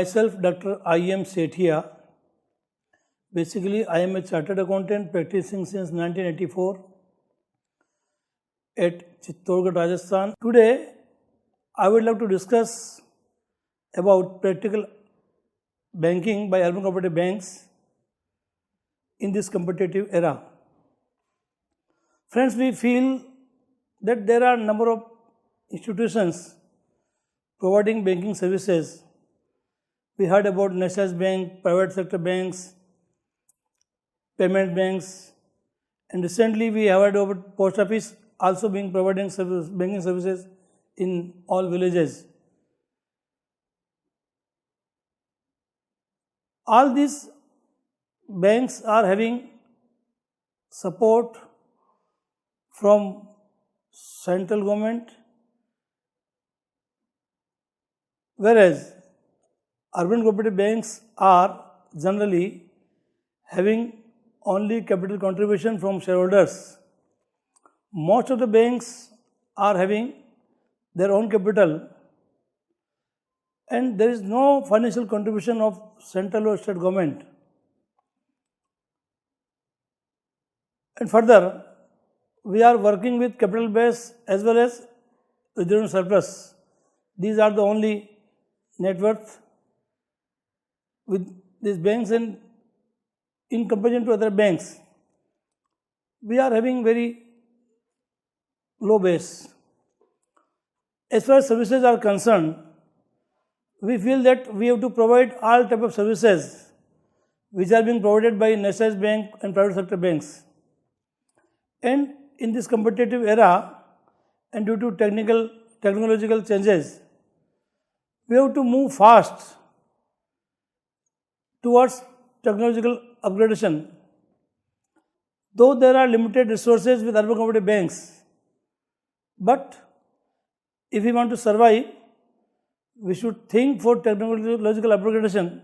Myself, Dr. I.M. Sethia. Basically, I am a chartered accountant practicing since 1984 at Chittorgarh, Rajasthan. Today, I would like to discuss about practical banking by urban cooperative banks in this competitive era. Friends, we feel that there are a number of institutions providing banking services. We heard about National Bank, private sector banks, payment banks, and recently we heard about post office also being providing banking services in all villages. All these banks are having support from central government, whereas urban cooperative banks are generally having only capital contribution from shareholders. Most of the banks are having their own capital and there is no financial contribution of central or state government. And further, we are working with capital base as well as reserve surplus. These are the only net worth with these banks, and in comparison to other banks, we are having very low base. As far as services are concerned, we feel that we have to provide all type of services which are being provided by national bank and private sector banks. And in this competitive era and due to technological changes, we have to move fast towards technological upgradation. Though there are limited resources with urban cooperative banks, but if we want to survive, we should think for technological upgradation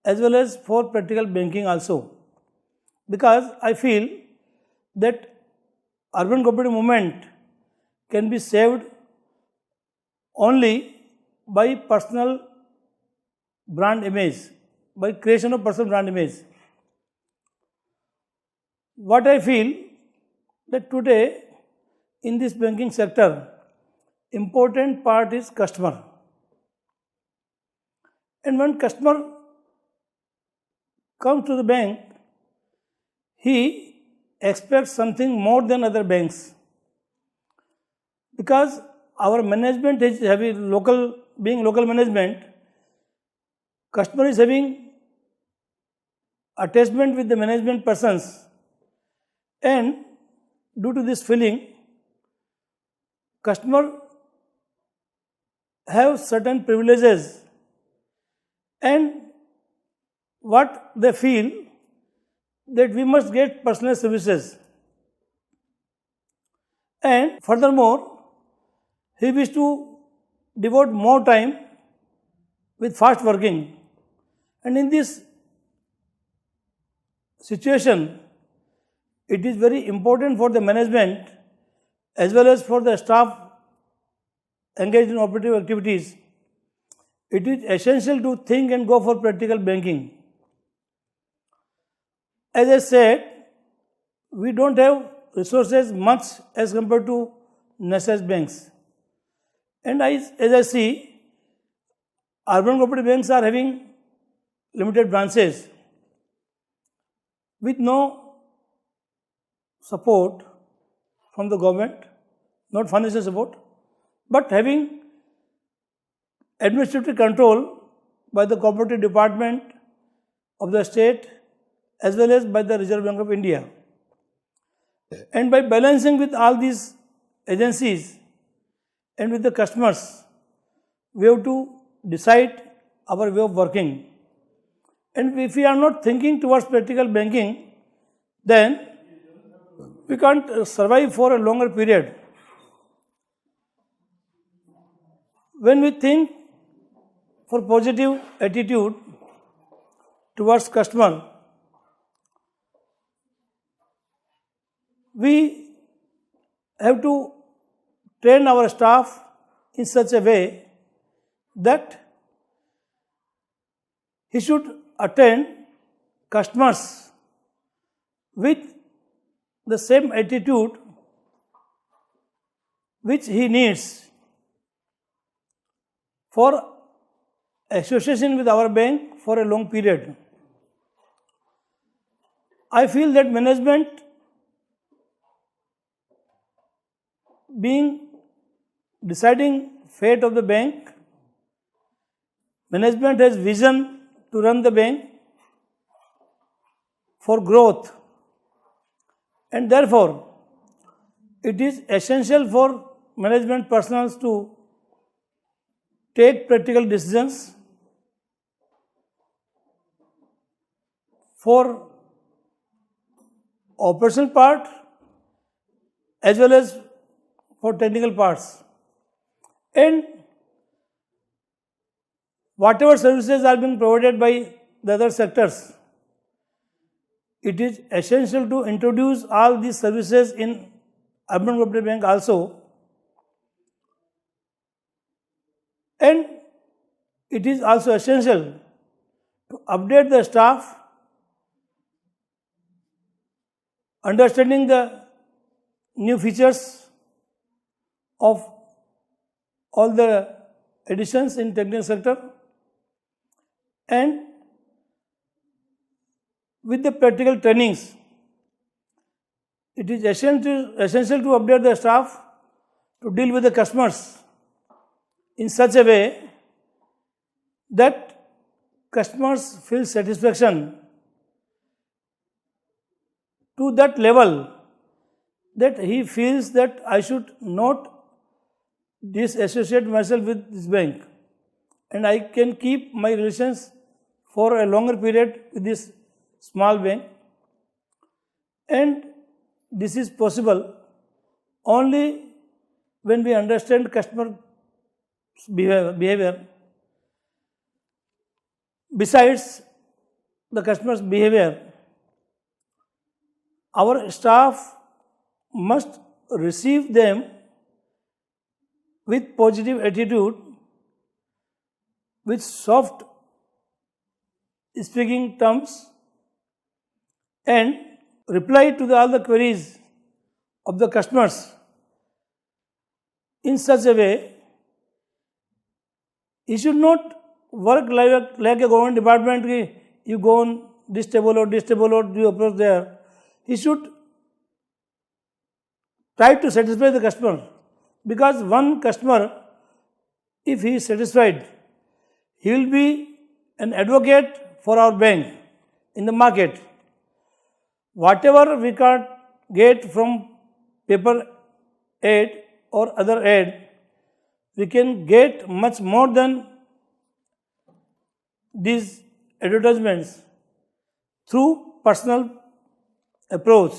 as well as for practical banking also. Because I feel that urban cooperative movement can be saved only by personal brand image, by creation of personal brand image. What I feel that today in this banking sector, important part is customer. And when customer comes to the bank, he expects something more than other banks. Because our management is having local management, customer is having attachment with the management persons, and due to this feeling, customer have certain privileges, and what they feel that we must get personal services. And furthermore, he wishes to devote more time with fast working. And in this situation, it is very important for the management as well as for the staff engaged in operative activities. It is essential to think and go for practical banking. As I said, we don't have resources much as compared to national banks. And as I see, urban cooperative banks are having limited branches with no support from the government, not financial support, but having administrative control by the cooperative department of the state as well as by the Reserve Bank of India. And by balancing with all these agencies and with the customers, we have to decide our way of working. And if we are not thinking towards practical banking, then we can't survive for a longer period. When we think for positive attitude towards customer, we have to train our staff in such a way that he should attend customers with the same attitude which he needs for association with our bank for a long period. I feel that management being deciding fate of the bank, management has vision to run the bank for growth, and therefore it is essential for management personnel to take practical decisions for operational part as well as for technical parts. And whatever services are being provided by the other sectors, it is essential to introduce all these services in Urban Cooperative Bank also. And it is also essential to update the staff, understanding the new features of all the additions in technical sector, and with the practical trainings, it is essential to update the staff to deal with the customers in such a way that customers feel satisfaction to that level that he feels that I should not disassociate myself with this bank and I can keep my relations for a longer period with this small bank. And this is possible only when we understand customer behavior. Besides the customer's behavior, our staff must receive them with positive attitude, with soft speaking terms, and reply to all the queries of the customers in such a way. He should not work like a government department. You go on this table or you approach there. He should try to satisfy the customer, because one customer, if he is satisfied, he will be an advocate for our bank in the market. Whatever we can get from paper ad or other ad, we can get much more than these advertisements through personal approach,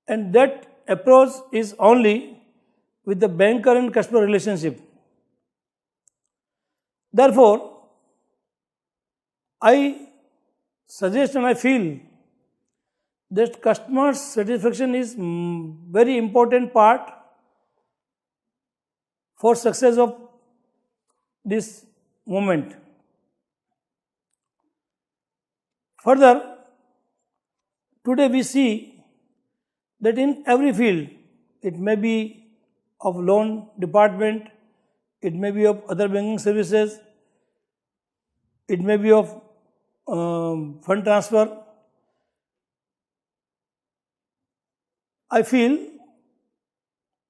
and that approach is only with the banker and customer relationship. Therefore, I suggest and I feel that customer satisfaction is very important part for success of this movement. Further, today we see that in every field, it may be of loan department, it may be of other banking services, it may be of fund transfer. I feel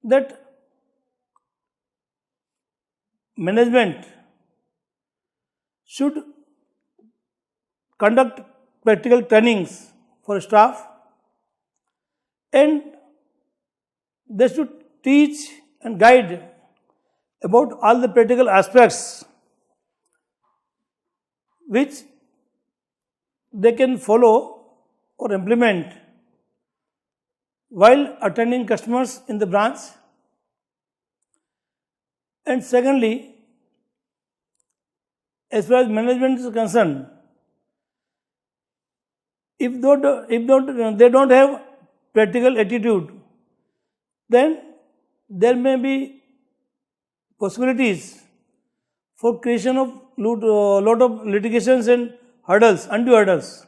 that management should conduct practical trainings for staff, and they should teach and guide about all the practical aspects which they can follow or implement while attending customers in the branch. And secondly, as far as management is concerned, if they don't have practical attitude, then there may be possibilities for creation of lot of litigations and hurdles, undue hurdles.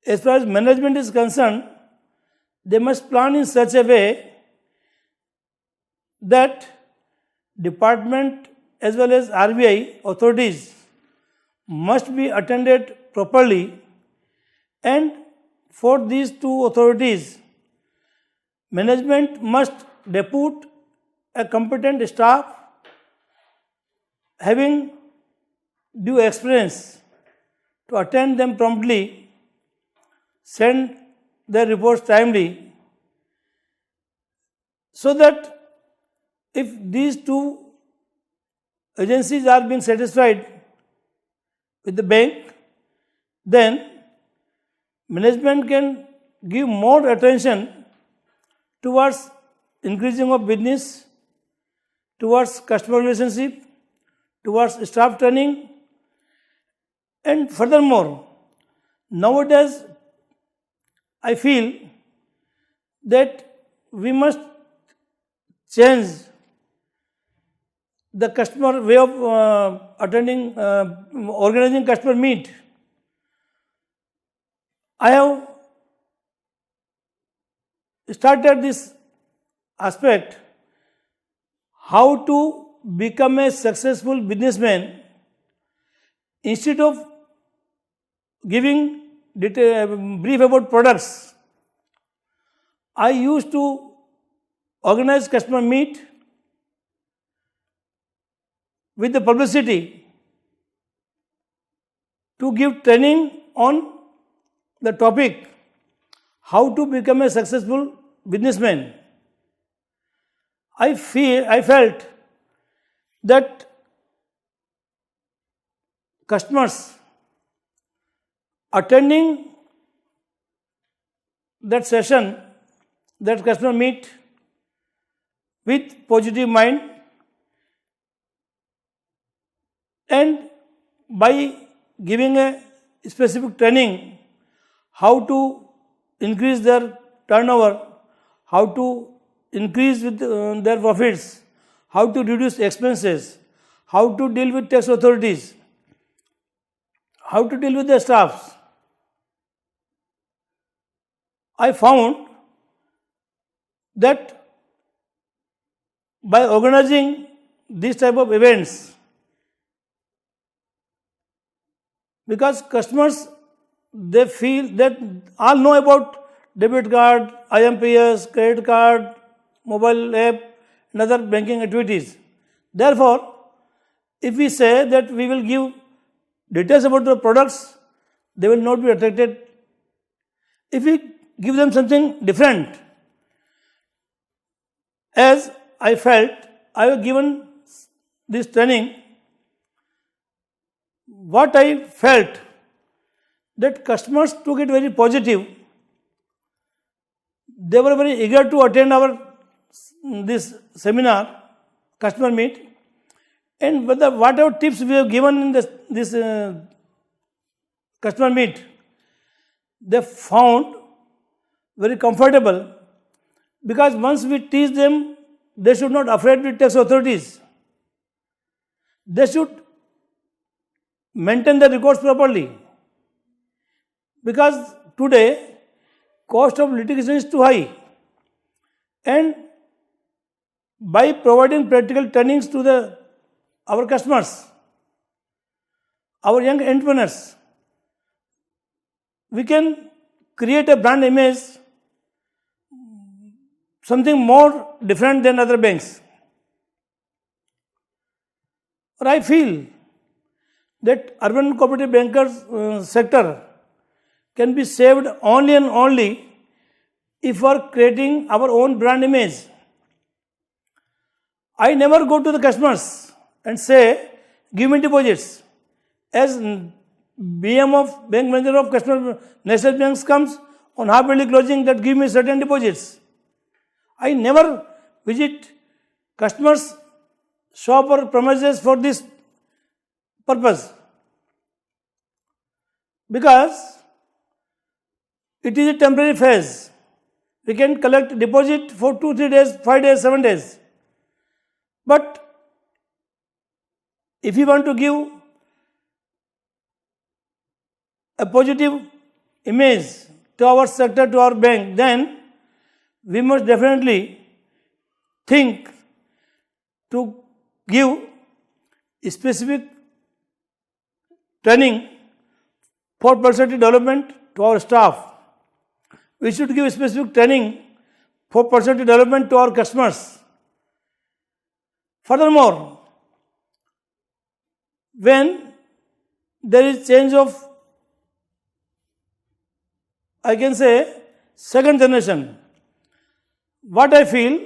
As far as management is concerned, they must plan in such a way that department as well as RBI authorities must be attended properly, and for these two authorities, management must depute a competent staff having due experience to attend them promptly, send their reports timely, so that if these two agencies are being satisfied with the bank, then management can give more attention towards increasing of business, towards customer relationship, towards staff training, and furthermore, nowadays I feel that we must change the customer way of organizing customer meet. I have started this aspect, how to become a successful businessman. Instead of giving brief about products, I used to organize customer meet with the publicity to give training on the topic how to become a successful businessman. I felt that customers attending that session, that customer meet with positive mind, and by giving a specific training how to increase their turnover, how to increase with their profits, how to reduce expenses, how to deal with tax authorities, how to deal with the staffs, I found that by organizing these type of events, because customers, they feel that all know about debit card, IMPS, credit card, mobile app, and other banking activities. Therefore, if we say that we will give details about the products, they will not be attracted. If we give them something different, as I felt, I have given this training, what I felt that customers took it very positive. They were very eager to attend our this seminar, customer meet, and whatever tips we have given in this customer meet, they found very comfortable, because once we teach them, they should not afraid with tax authorities. They should maintain the records properly, because today cost of litigation is too high, and by providing practical trainings to our customers, our young entrepreneurs, we can create a brand image, something more different than other banks. Or I feel that urban cooperative bankers sector can be saved only and only if we are creating our own brand image. I never go to the customers and say, give me deposits. As BM of Bank Manager of Customer National Banks comes on half-yearly closing that give me certain deposits. I never visit customers' shop or premises for this purpose, because it is a temporary phase. We can collect deposit for 2-3 days, 5 days, 7 days. But if we want to give a positive image to our sector, to our bank, then we must definitely think to give specific training for personality development to our staff. We should give specific training for personality development to our customers. Furthermore, when there is change of, I can say, second generation, what I feel,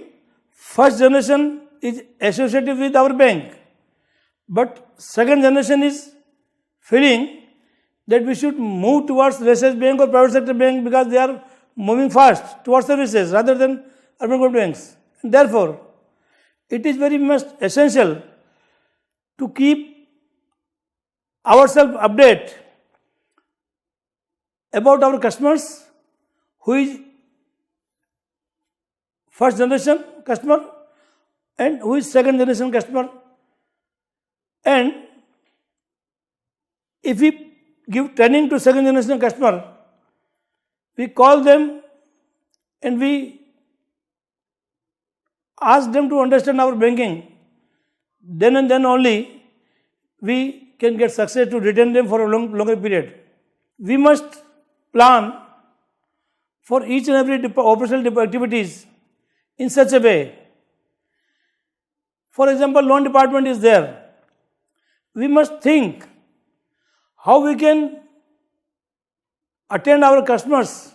first generation is associated with our bank, but second generation is feeling that we should move towards research bank or private sector bank because they are moving fast towards services rather than urban cooperative banks. And therefore, it is very much essential to keep ourselves update about our customers, who is first generation customer and who is second generation customer. And if we give training to second generation customer, we call them and we ask them to understand our banking, then and then only we can get success to retain them for a longer period. We must plan for each and every operational activities in such a way. For example, loan department is there. We must think how we can attend our customers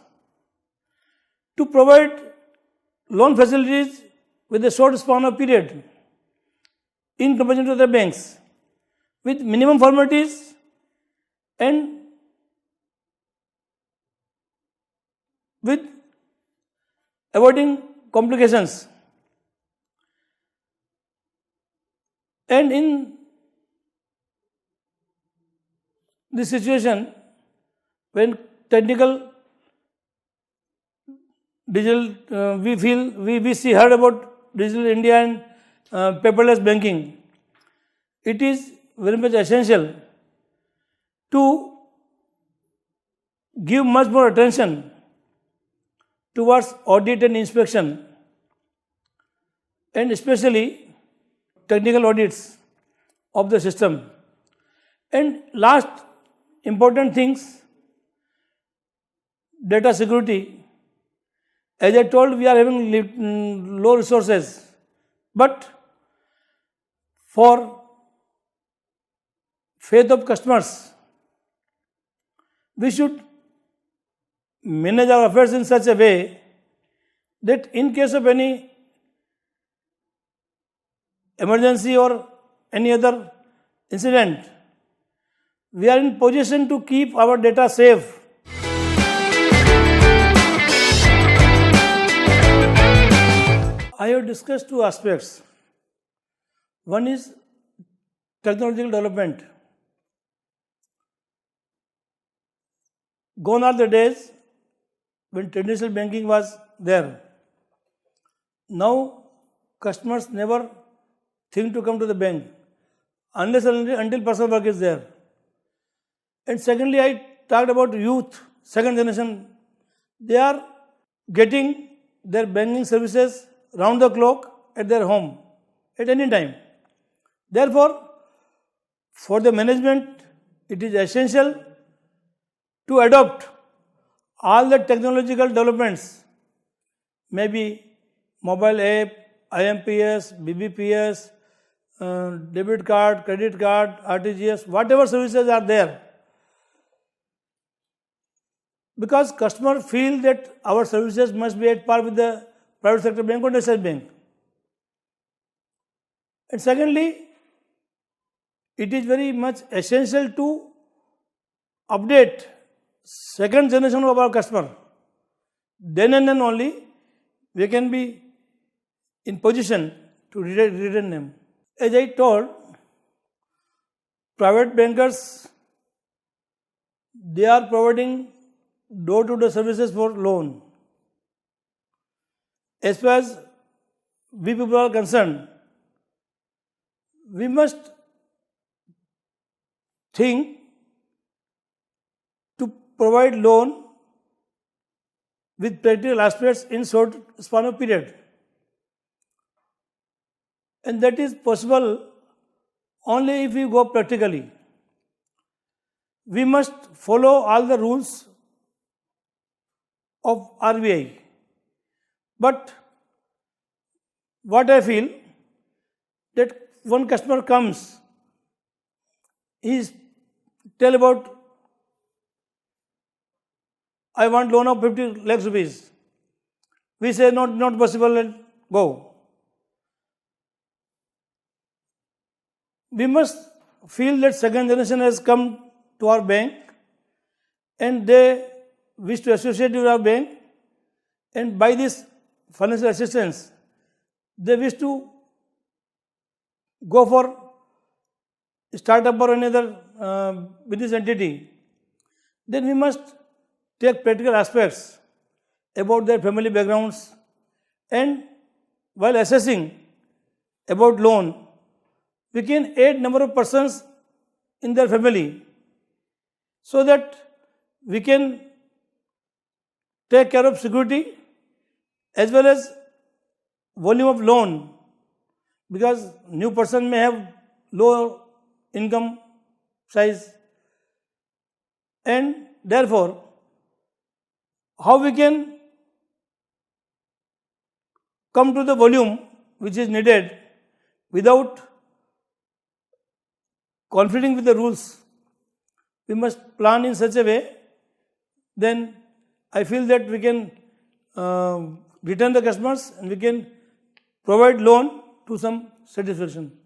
to provide loan facilities with a short span of period in comparison to the banks, with minimum formalities and with avoiding complications. And in this situation, when technical digital, we heard about digital India and paperless banking, it is very much essential to give much more attention towards audit and inspection, and especially technical audits of the system. And last important things, data security. As I told, we are having low resources, but for faith of customers, we should manage our affairs in such a way that in case of any emergency or any other incident, we are in position to keep our data safe. I have discussed two aspects. One is technological development. Gone are the days when traditional banking was there. Now, customers never think to come to the bank unless until personal work is there. And secondly, I talked about youth, second generation. They are getting their banking services round the clock at their home at any time. Therefore, for the management, it is essential to adopt all the technological developments, maybe mobile app, IMPS, BBPS, debit card, credit card, RTGS, whatever services are there. Because customers feel that our services must be at par with the private sector bank or research bank. And secondly, it is very much essential to update second generation of our customer. Then and then only we can be in position to retain them. As I told, private bankers, they are providing door-to-door services for loan. As far as we people are concerned, we must think to provide loan with practical aspects in short span of period. And that is possible only if we go practically. We must follow all the rules of RBI. But what I feel, that one customer comes, he tell about, I want loan of 50 lakhs rupees. We say not possible, and go. We must feel that second generation has come to our bank and they wish to associate with our bank, and by this financial assistance, they wish to go for startup or another business entity. Then we must take practical aspects about their family backgrounds, and while assessing about loan, we can add number of persons in their family so that we can take care of security as well as volume of loan, because new person may have low income size, and therefore how we can come to the volume which is needed without conflicting with the rules. We must plan in such a way, then I feel that we can return the customers and we can provide loan to some satisfaction.